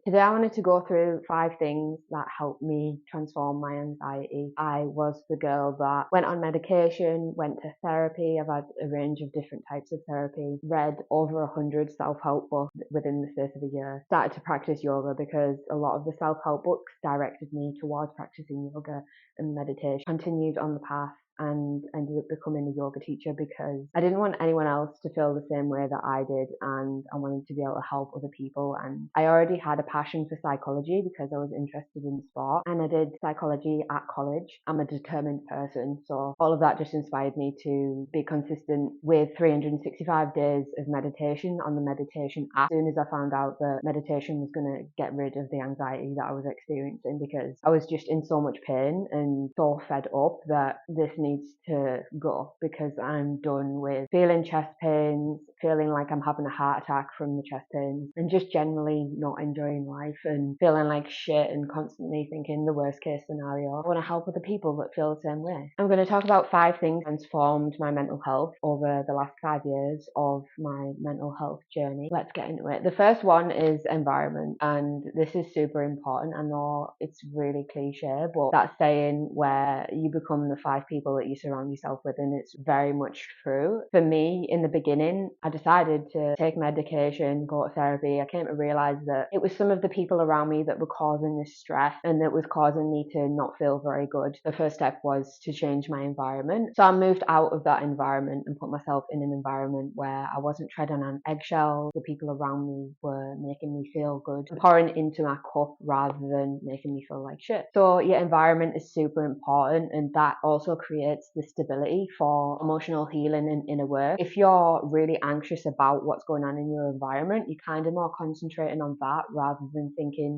Today I wanted to go through 5 things that helped me transform my anxiety. I was the girl that went on medication, went to therapy. I've had a range of different types of therapy, read over 100 self-help books within the space of a year, started to practice yoga because a lot of the self-help books directed me towards practicing yoga and meditation. Continued on the path and ended up becoming a yoga teacher because I didn't want anyone else to feel the same way that I did, and I wanted to be able to help other people. And I already had a passion for psychology because I was interested in sport, and I did psychology at college. I'm a determined person, so all of that just inspired me to be consistent with 365 days of meditation on the meditation app. As soon as I found out that meditation was going to get rid of the anxiety that I was experiencing, because I was just in so much pain and so fed up that this needs to go, because I'm done with feeling chest pains, feeling like I'm having a heart attack from the chest pains, and just generally not enjoying life and feeling like shit and constantly thinking the worst case scenario. I want to help other people that feel the same way. I'm going to talk about 5 things that transformed my mental health over the last 5 years of my mental health journey. Let's get into it. The first one is environment, and this is super important. I know it's really cliche, but that saying where you become the 5 people that you surround yourself with, and it's very much true. For me, in the beginning, I decided to take medication, go to therapy. I came to realize that it was some of the people around me that were causing this stress and that was causing me to not feel very good. The first step was to change my environment. So I moved out of that environment and put myself in an environment where I wasn't treading on eggshells. The people around me were making me feel good, pouring into my cup rather than making me feel like shit. So your environment is super important, and that also creates the stability for emotional healing and inner work. If you're really anxious about what's going on in your environment, you're kind of more concentrating on that rather than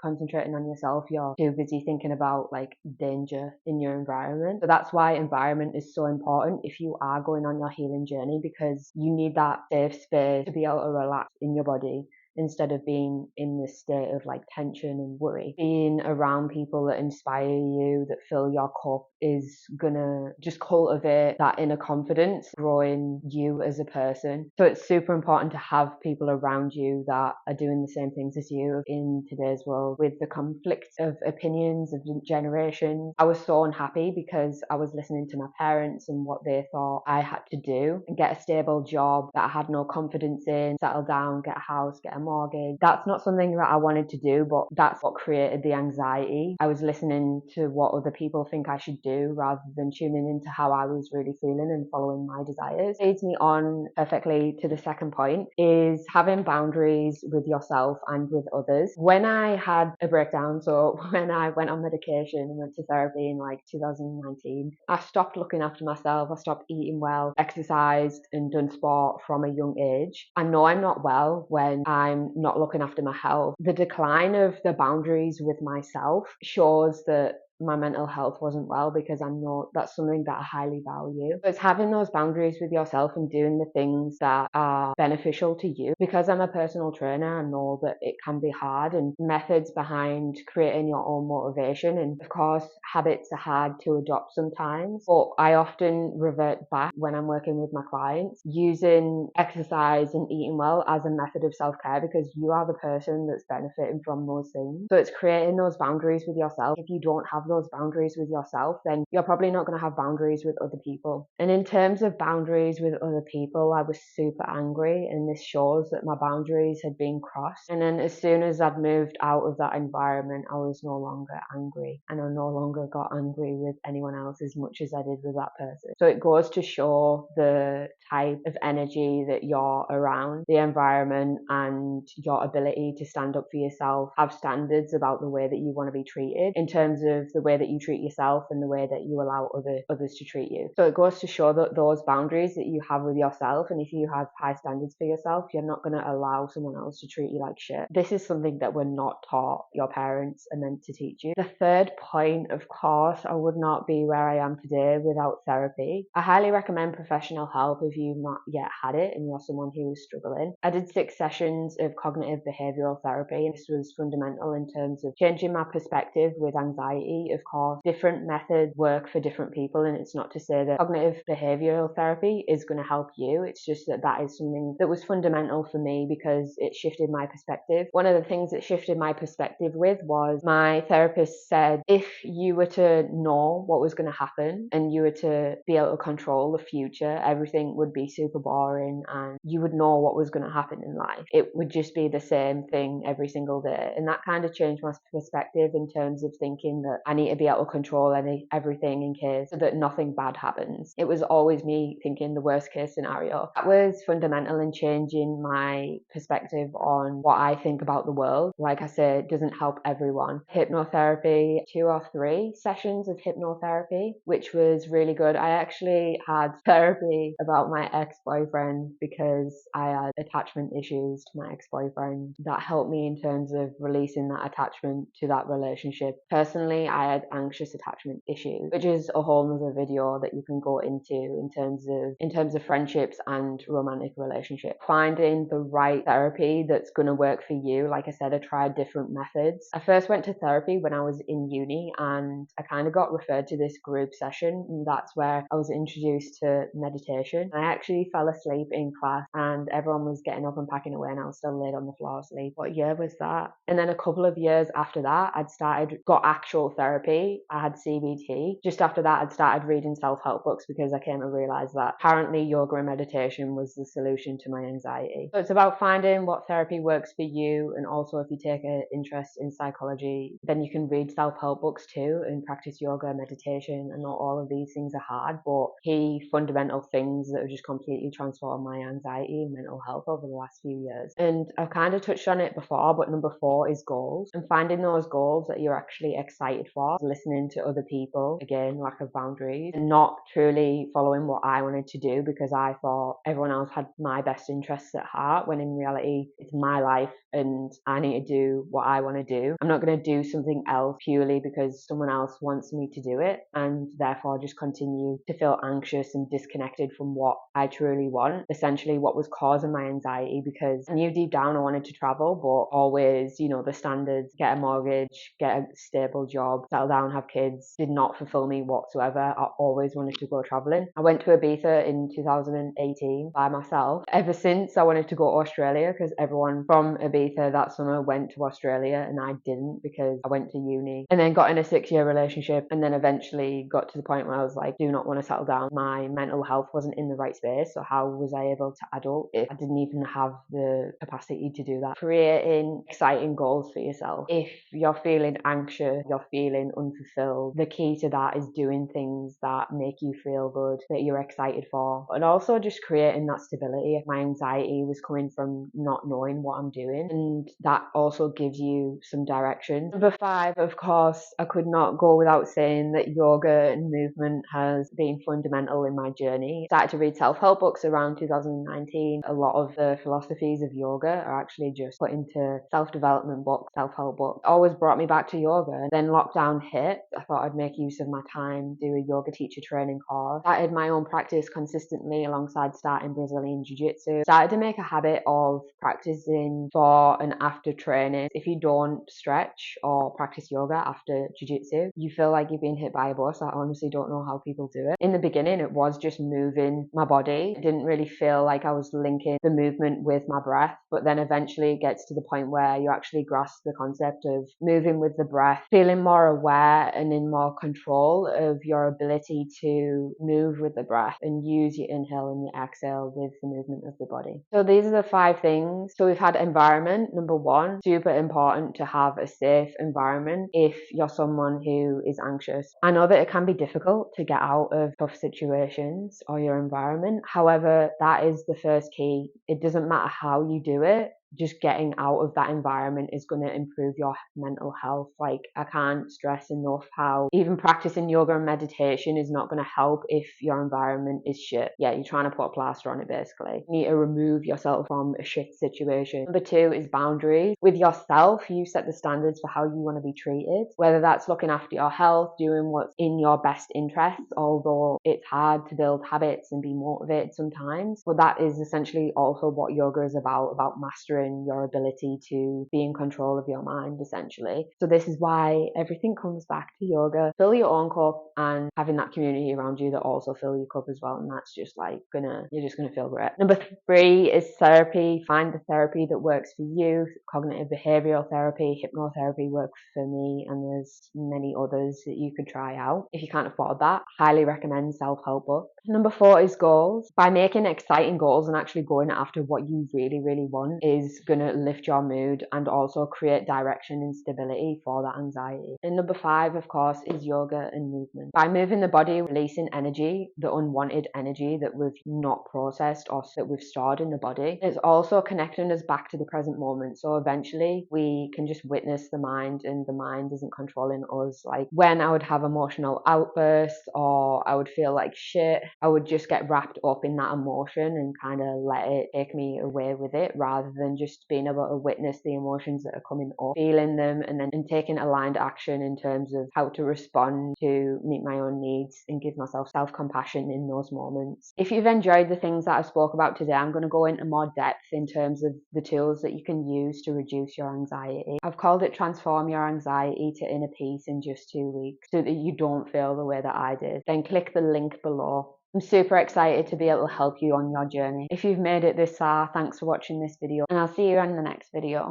concentrating on yourself. You're too busy thinking about like danger in your environment. So that's why environment is so important if you are going on your healing journey, because you need that safe space to be able to relax in your body instead of being in this state of like tension and worry. Being around people that inspire you, that fill your cup, is gonna just cultivate that inner confidence, growing you as a person. So it's super important to have people around you that are doing the same things as you. In today's world, with the conflict of opinions of generations, I was so unhappy because I was listening to my parents and what they thought I had to do and get a stable job that I had no confidence in, settle down, get a house, get a mortgage. That's not something that I wanted to do, but that's what created the anxiety. I was listening to what other people think I should do rather than tuning into how I was really feeling and following my desires. It leads me on perfectly to the second point, is having boundaries with yourself and with others. When I had a breakdown, so when I went on medication and went to therapy in like 2019, I stopped looking after myself. I stopped eating well, exercised and done sport from a young age. I know I'm not well when I'm not looking after my health. The decline of the boundaries with myself shows that my mental health wasn't well, because I know that's something that I highly value. So it's having those boundaries with yourself and doing the things that are beneficial to you. Because I'm a personal trainer, I know that it can be hard, and methods behind creating your own motivation. And of course, habits are hard to adopt sometimes, but I often revert back when I'm working with my clients, using exercise and eating well as a method of self-care, because you are the person that's benefiting from those things. So it's creating those boundaries with yourself. If you don't have those boundaries with yourself, then you're probably not going to have boundaries with other people. And in terms of boundaries with other people, I was super angry, and this shows that my boundaries had been crossed. And then as soon as I'd moved out of that environment, I was no longer angry, and I no longer got angry with anyone else as much as I did with that person. So it goes to show the type of energy that you're around, the environment, and your ability to stand up for yourself, have standards about the way that you want to be treated in terms of the way that you treat yourself and the way that you allow others to treat you. So it goes to show that those boundaries that you have with yourself, and if you have high standards for yourself, you're not going to allow someone else to treat you like shit. This is something that we're not taught. Your parents are meant to teach you. The third point, of course, I would not be where I am today without therapy. I highly recommend professional help if you've not yet had it and you're someone who is struggling. I did 6 sessions of cognitive behavioral therapy, and this was fundamental in terms of changing my perspective with anxiety therapy, of course, different methods work for different people, and it's not to say that cognitive behavioral therapy is going to help you. It's just that that is something that was fundamental for me because it shifted my perspective. One of the things that shifted my perspective with was my therapist said, if you were to know what was going to happen and you were to be able to control the future, everything would be super boring and you would know what was going to happen in life. It would just be the same thing every single day. And that kind of changed my perspective in terms of thinking that I need to be able to control everything in case so that nothing bad happens. It was always me thinking the worst case scenario. That was fundamental in changing my perspective on what I think about the world. Like I said, it doesn't help everyone. Hypnotherapy, 2 or 3 sessions of hypnotherapy, which was really good. I actually had therapy about my ex-boyfriend because I had attachment issues to my ex-boyfriend. That helped me in terms of releasing that attachment to that relationship. Personally, I had anxious attachment issues, which is a whole other video that you can go into in terms of friendships and romantic relationships. Finding the right therapy that's going to work for you. Like I said, I tried different methods. I first went to therapy when I was in uni, and I kind of got referred to this group session, and that's where I was introduced to meditation. I actually fell asleep in class and everyone was getting up and packing away and I was still laid on the floor asleep. What year was that? And then a couple of years after that, got actual therapy. I had CBT. Just after that, I'd started reading self-help books because I came to realize that apparently yoga and meditation was the solution to my anxiety. So it's about finding what therapy works for you, and also if you take an interest in psychology, then you can read self-help books too and practice yoga, meditation. I know all of these things are hard, but key fundamental things that have just completely transformed my anxiety and mental health over the last few years. And I've kind of touched on it before, but number 4 is goals, and finding those goals that you're actually excited for. Listening to other people, again, lack of boundaries, and not truly following what I wanted to do because I thought everyone else had my best interests at heart, when in reality it's my life and I need to do what I want to do. I'm not going to do something else purely because someone else wants me to do it, and therefore just continue to feel anxious and disconnected from what I truly want, essentially what was causing my anxiety, because I knew deep down I wanted to travel, but always, the standards, get a mortgage, get a stable job, settle down, have kids, did not fulfill me whatsoever. I always wanted to go traveling. I went to Ibiza in 2018 by myself. Ever since, I wanted to go to Australia because everyone from Ibiza that summer went to Australia and I didn't because I went to uni, and then got in a 6-year relationship, and then eventually got to the point where I was like, do not want to settle down. My mental health wasn't in the right space, so how was I able to adult if I didn't even have the capacity to do that? Creating exciting goals for yourself. If you're feeling anxious, you're feeling unfulfilled, the key to that is doing things that make you feel good, that you're excited for, and also just creating that stability. My anxiety was coming from not knowing what I'm doing, and that also gives you some direction. Number 5, of course, I could not go without saying that yoga and movement has been fundamental in my journey. I started to read self-help books around 2019. A lot of the philosophies of yoga are actually just put into self-development books, self-help books. It always brought me back to yoga. Then lockdown hit. I thought I'd make use of my time, do a yoga teacher training course. Started my own practice consistently alongside starting Brazilian Jiu-Jitsu. Started to make a habit of practicing before and after training. If you don't stretch or practice yoga after Jiu-Jitsu, you feel like you've been hit by a bus. I honestly don't know how people do it. In the beginning, it was just moving my body. It didn't really feel like I was linking the movement with my breath, but then eventually it gets to the point where you actually grasp the concept of moving with the breath, feeling more aware and in more control of your ability to move with the breath and use your inhale and your exhale with the movement of the body. So these are the 5 things. So we've had environment, number 1, super important to have a safe environment if you're someone who is anxious. I know that it can be difficult to get out of tough situations or your environment. However, that is the first key. It doesn't matter how you do it. Just getting out of that environment is going to improve your mental health. Like, I can't stress enough how even practicing yoga and meditation is not going to help if your environment is shit. Yeah, you're trying to put a plaster on it basically. You need to remove yourself from a shit situation. Number 2 is boundaries. With yourself, you set the standards for how you want to be treated, whether that's looking after your health, doing what's in your best interests, although it's hard to build habits and be motivated sometimes. But that is essentially also what yoga is about mastering and your ability to be in control of your mind, essentially. So this is why everything comes back to yoga. Fill your own cup, and having that community around you that also fill your cup as well, and that's just like you're just gonna feel great. Number 3 is therapy. Find the therapy that works for you. Cognitive behavioral therapy, hypnotherapy works for me, and there's many others that you could try out. If you can't afford that, highly recommend self-help books. Number 4 is goals. By making exciting goals and actually going after what you really, really want is going to lift your mood and also create direction and stability for that anxiety. And number 5, of course, is yoga and movement. By moving the body, releasing energy, the unwanted energy that we've not processed or that we've stored in the body, it's also connecting us back to the present moment. So eventually we can just witness the mind, and the mind isn't controlling us. Like when I would have emotional outbursts or I would feel like shit, I would just get wrapped up in that emotion and kind of let it take me away with it, rather than just being able to witness the emotions that are coming up, feeling them, and then taking aligned action in terms of how to respond to meet my own needs and give myself self-compassion in those moments. If you've enjoyed the things that I spoke about today, I'm going to go into more depth in terms of the tools that you can use to reduce your anxiety. I've called it Transform Your Anxiety to Inner Peace in Just 2 weeks, so that you don't feel the way that I did. Then click the link below. I'm super excited to be able to help you on your journey. If you've made it this far, thanks for watching this video, and I'll see you in the next video.